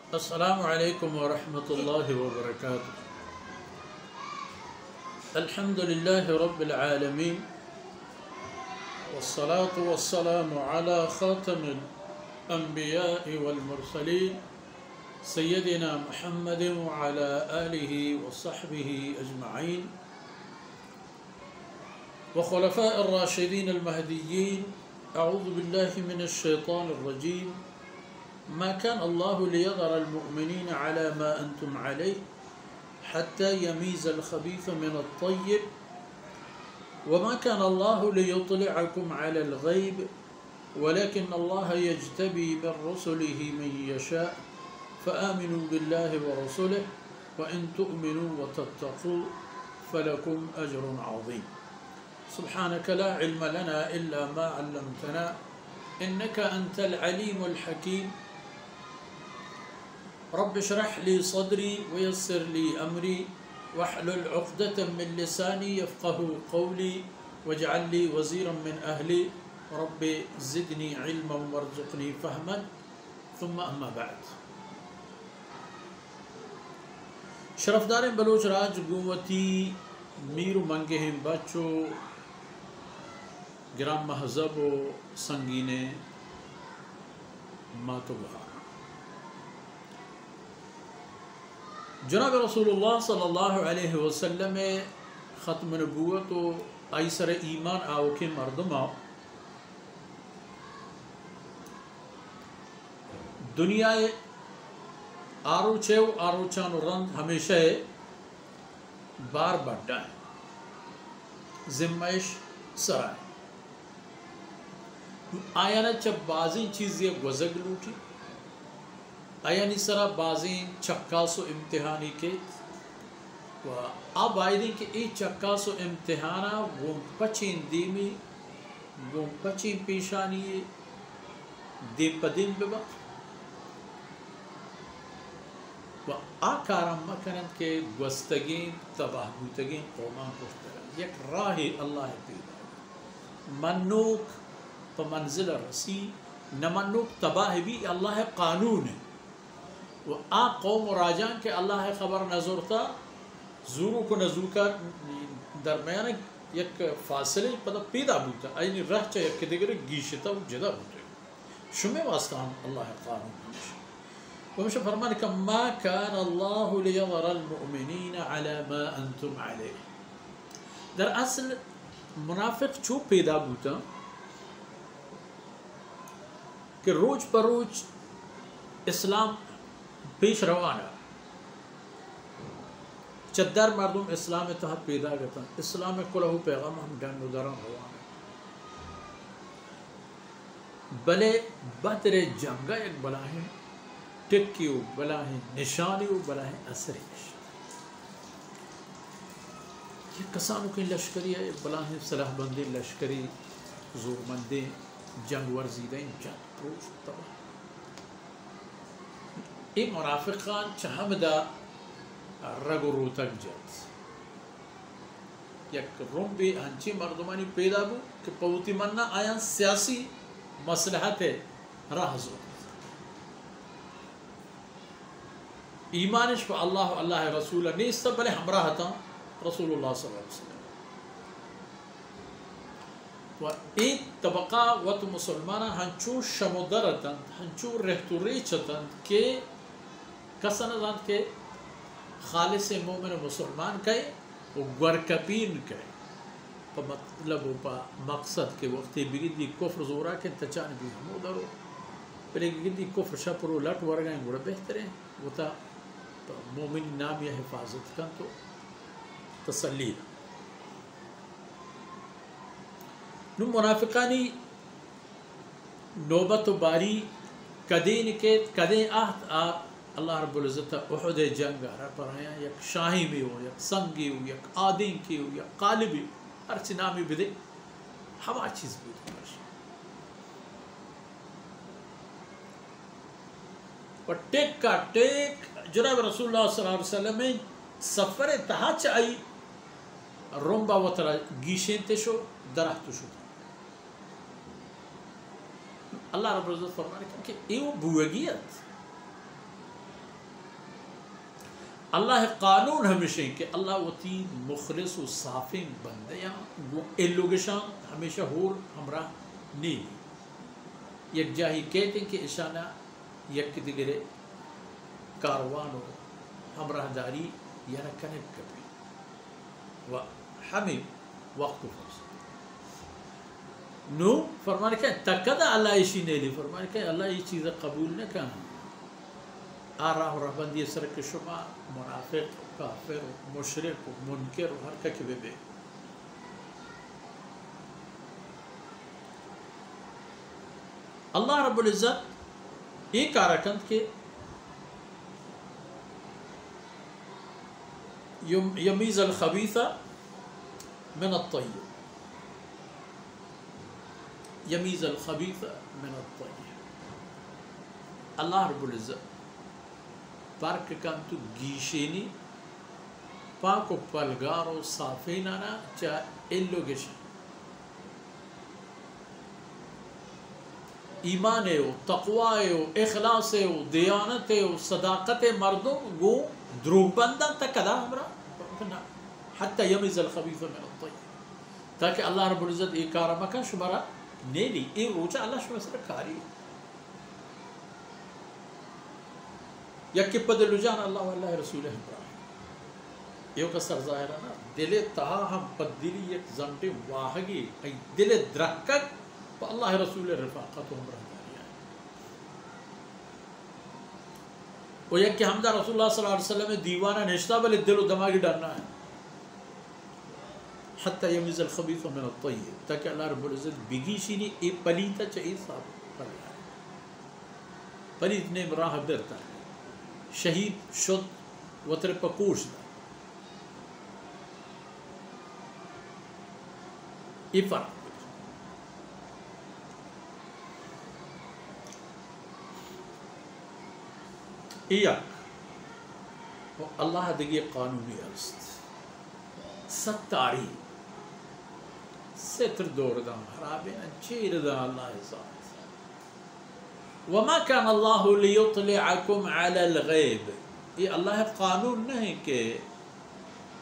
السلام عليكم ورحمة الله وبركاته. الحمد لله رب العالمين، والصلاة والسلام على خاتم الأنبياء والمرسلين سيدنا محمد وعلى آله وصحبه أجمعين وخلفاء الراشدين المهديين. أعوذ بالله من الشيطان الرجيم. ما كان الله ليذر المؤمنين على ما أنتم عليه حتى يميز الخبيث من الطيب وما كان الله ليطلعكم على الغيب ولكن الله يجتبي من رسله من يشاء فآمنوا بالله ورسله وإن تؤمنوا وتتقوا فلكم أجر عظيم. سبحانك لا علم لنا إلا ما علمتنا إنك أنت العليم الحكيم. رب اشرح لي صدري ويسر لي أمري واحلل عقدة من لساني يفقه قولي واجعل لي وزيرا من أهلي رب زدني علما وارزقني فهما. ثم أما بعد. شرفدار بلوچ راج قوتی میر منگہم بچو گرام مہذب و سنگین ماتو بہار جناب رسول اللہ صلی اللہ علیہ وسلم ختم نبوت و ایسر ایمان آو کے مردما دنیا آروچے و آروچان و رند ہمیشہ بار بڑھا ہے ذمش سرائے آیانا چب بازی چیزیں گزگ لوٹی آیانی سرا بازی چکاسو امتحانی کے و اب آئیدیں کہ ای چکاسو امتحانا وہ پچین دیمی وہ پچین پیشانی دیم پدیم ببا و آکارم مکنن کے گوستگین تباہ بوتگین قومان کشترن یک راہ اللہ پیدا منوک پا منزل رسی نمنوک تباہ بھی اللہ قانون ہے و آ قوم و راجان کے اللہ خبر نظر تا زورو کو نزول کا درمیان یک فاصلے پتہ پیدا بوتا اینی رہ چا یک دیگر گیشتا و جدا بوتا شمی واسطان اللہ قانون ہمیشہ ومشہ فرمان کہ ما کان اللہ لیظر المؤمنین علی ما انتم علیہ. در اصل منافق چو پیدا بوتا کہ روز پر روز اسلام پیش روانہ چدر مردم اسلام تحت پیدا گتا اسلام کلہو پیغام ہم ڈنگ و دران روانہ بلے بہتر جنگا ایک بلا ہے ٹکی و بلا ہے نشانی و بلا ہے اثری یہ کسانوں کی لشکری ہے بلا ہے صلاح بندی لشکری زور مندی جنگ ورزیدیں جنگ روز تباہ ای منافقان چہم دا رگ و روتک جت یک روم بھی ہنچی مردمانی پیدا بو کہ پوتی مننا آیا سیاسی مصلحت راہ زور ایمانش پا اللہ اللہ رسول نیستا بلے ہمراہ تا رسول اللہ صلی اللہ علیہ وسلم و ایک طبقہ وقت مسلمانہ ہنچو شمدرتن ہنچو رہتو ریچتن کہ کسن ازان کے خالص مومن مسلمان کہے و گورکپین کہے پا مطلب و پا مقصد کے وقتی بگیدی کفر زورا کے تچان بھی ہمو درو پہلے بگیدی کفر شپرو لٹ ورگائیں گوڑا بہتر ہیں وہ تا مومن نام یا حفاظت کن تو تسلی نو منافقانی نوبت و باری کدین کے کدین آہد اللہ رب العزت احد جنگ رہا پر آیا یک شاہی بھی ہو یک سنگی ہو یک آدین کی ہو یک قالبی ہو ہر چی نامی بھی دے ہوا چیز بھی دے اور ٹیک کا ٹیک جناب رسول اللہ صلی اللہ علیہ وسلم میں سفر تہا چاہی رومبا و ترا گیشیں تشو درخت شو اللہ رب العزت فرمانے کہ ایو بوگیت اللہ قانون ہمیشہ کہ اللہ وتی مخلص و صافین بندیاں وہ لوگشان ہمیشہ ہور ہمراہ نہیں یک جاہی کہتے ہیں کہ اشانہ یک دیگرے کاروان و ہمراہ داری یا کنک کبھی و ہمیں وقت فرصت نو فرمانے کہ تکدہ اللہ اسی نیلی فرمانے کہ اللہ یہ چیزیں قبول نہ کہاں آراہ و رہبندی سرک شما منافق کافر مشرک منکر ہر کبھی بے اللہ رب العزت ایک آرکند کے یمیز الخبیث من الطیب یمیز الخبیث من الطیب اللہ رب العزت پارک کن تو گیشینی پاک و پلگارو صافینانا چا ایلو گشن ایمان و تقوی و اخلاص و دیانت و صداقت مردم گو دروگ بندن تکدا ہمرا حتی یمیز الخبیث من الطیب تاکہ اللہ رب العزت ایک کارمکا شمارا نیلی ایک روچا اللہ شما سر کاری یکی پدلو جان اللہ واللہ رسول ہمراہ یہ کسر ظاہرانا دل تہا ہم پدلی یک زنٹے واہگی ای دل درکک پا اللہ رسول رفاقت ہمراہ داری آئے وہ یکی حمدہ رسول اللہ صلی اللہ علیہ وسلم دیوانہ نشتہ بلے دل و دماغی ڈرنا ہے حتی یمیز الخبیث من الطیب تاکہ اللہ رب العزت بگیشینی ای پلیتا چاہیے صاحب پر آئے پلیت نے راہ برتا ہے شہید شد وطر پکوش دا ای فرق ایک اللہ دگی قانونی است ستاری ستر دور دان حرابین چیر دان اللہ ذات وما كان الله ليطلعكم على الغيب یہ اللہ قانون نہیں کہ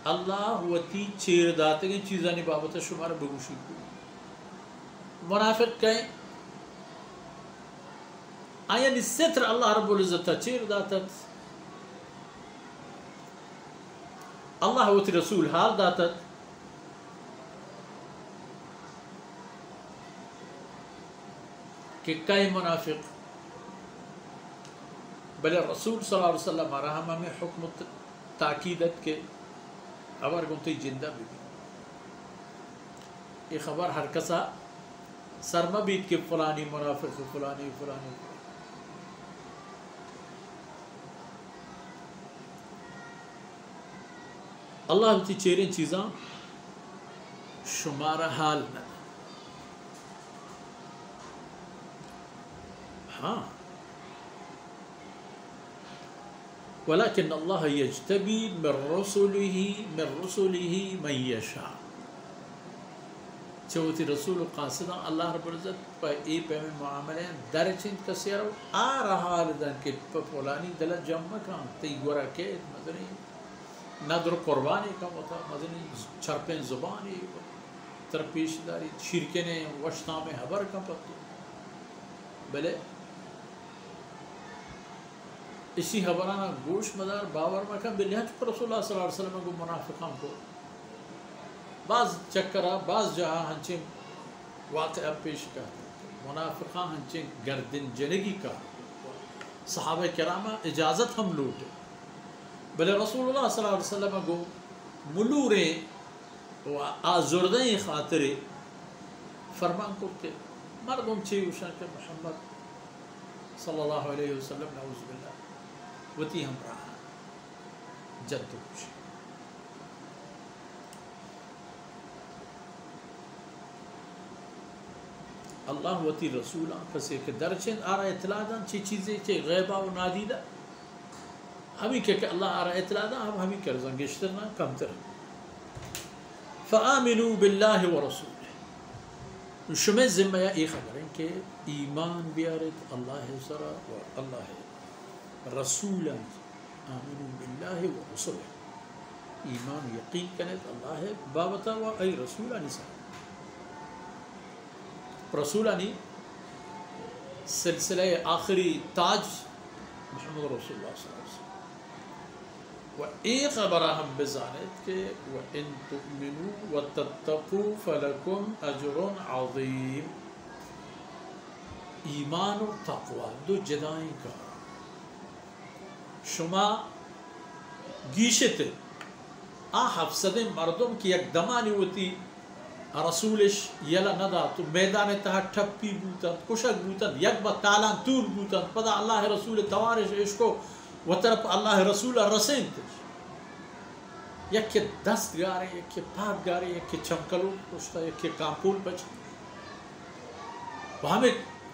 اللہ وتی چیر داتے ہیں چیزاں نہیں بابت شمار بگوشی کو منافق کہیں آیا ستر اللہ رب العزت چیر داتت اللہ وتی رسول حال داتت کہ کئی منافق بلے رسول صلی اللہ علیہ وسلم رحمہ میں حکم تاکیدت کے خبر گنتی جندہ بھی یہ خبر ہر کسا سرمہ بیت کے فلانی منافق فلانی فلانی اللہ ہوتی چیریں چیزاں شمارہ حال نہ ہاں ولكن الله يجتبي من رسله من يشاء چوتی رسول قاصدہ اللہ رب العزت پہ ای پہ میں معاملے درچند کسیرو آ رہا لدن کہ پولانی دل جمع کام تی گورا کے مدنی ندر قربانی کا ہوتا مدنی چرپین زبانی ترپیش داری شرکنے وشتا میں حبر کا پتو بلے اسی خبرانہ گوش مدار باور مکم بلیہت پر رسول اللہ صلی اللہ علیہ وسلم کو منافقان کو بعض چکرہ بعض جہاں ہنچیں واقعہ پیش کرتے منافقان ہنچیں گردن جنگی کا صحابہ کرامہ اجازت ہم لوٹے بلے رسول اللہ صلی اللہ علیہ وسلم کو ملوریں و آزردیں خاطرے فرمان کرتے مردم چی وشان کہ محمد صلی اللہ علیہ وسلم نعوذ باللہ وتی ہم رہا جد کچھ اللہ وتی رسولہ کسی کہ درچند آرہ اطلاع دن چی چیزیں چی غیبہ و نادیدہ ہمیں کہ اللہ آرہ اطلاع دن ہمیں کر زنگشترنا کم تر فآمنوا باللہ و رسولہ شمی ذمہ یہ خبر ہے کہ ایمان بیارت اللہ سرا و اللہ رسولا آمنوا بالله ورسله ایمان و یقین کنید اللہ بابتا و ای رسولانی سا رسولانی سلسلہ آخری تاج محمد رسول اللہ صلی اللہ علیہ وسلم و ایک خبرہ ہم بزانت کہ وَإِن تُؤْمِنُوا وَتَتَّقُوا فَلَكُمْ أَجْرٌ عَظِيمٌ ایمان و تقوی دو جدائیں کا شما گیشت حفظد مردم کی یک دمانی ہوتی رسولش یلا ندا تو میدان تہا ٹھپی بوتن کشک بوتن یک با تالان تور بوتن پدا اللہ رسول توارش عشقو و طرف اللہ رسول رسین تش یک دست گارے یک پاک گارے یک چمکلو کشتا یک کامپول بچ و ہمیں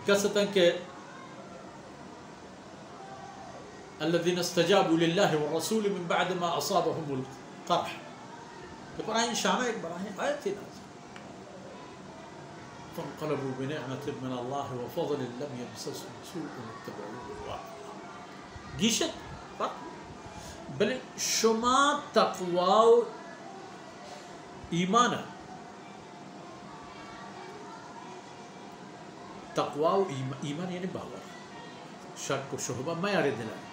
قصتاً کہ الذين استجابوا لله والرسول من بعد ما أصابهم القرح براهين شامع براهين آية نازل فانقلبوا بنعمة من الله وفضل لم يمسسهم سوء واتبعوا رضوانه گیشت فرق بل شما تقوى ایمانا تقوى ایمان یعنی باور شک و شہبہ معیار دلائیں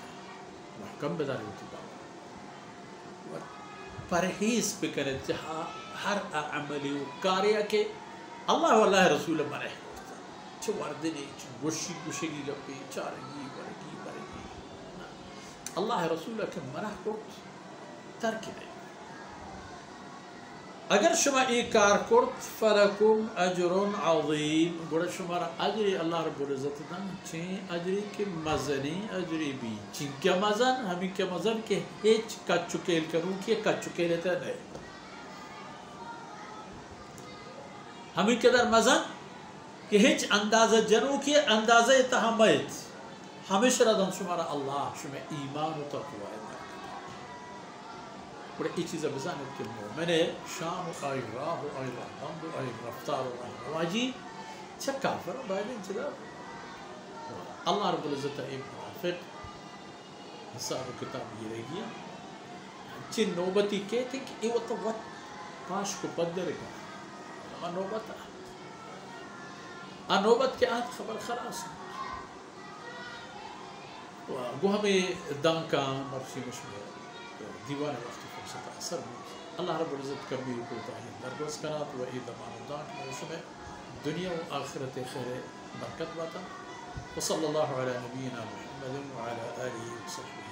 محکم بداری ہوتی باور پرہیز بکنے جہاں ہر عملی و کاریا کے اللہ و اللہ رسول منہ چھو وردنی چھو گوشی گوشگی گپی چارگی برگی اللہ رسول کے منہ کرد ترک نہیں اگر شما ایک کار کرد فلکم اجر عظیم گوڑا شما را اجری اللہ رب العزت دن چین اجری کے مزنی اجری بھی چین کیا مزن ہمیں کیا مزن کہ ہیچ کچکیل کروں کہ کچکیل تا نہیں ہمیں قدر مزن کہ ہیچ اندازہ جنوں کی اندازہ تحمیت ہمیشہ ردن شما را اللہ شما ایمان و تقوی بڑے ای چیزیں بزانت کے مومن شام و آئی راہ و آئی رحمد و آئی رفتار و آئی رواجی چھا کافر و باید انچدار اللہ رب العزت ایک منافق حساب و کتاب یہ رہ گیا چھ نوبتی کہتے کہ ای وقت وقت پاش کو پدر گا اما نوبت نوبت کے آت خبر خلاص گو ہمیں دانکان مرسی مشمیر دیوان وقت فرصت اثر بود اللہ رب العزت کمی کو تاہی درگوز کنات و ای دمان دانک موسم دنیا و آخرت خیر برکت باتا وصلی اللہ علی نبینا محمد وعلى آلہ وصحبہ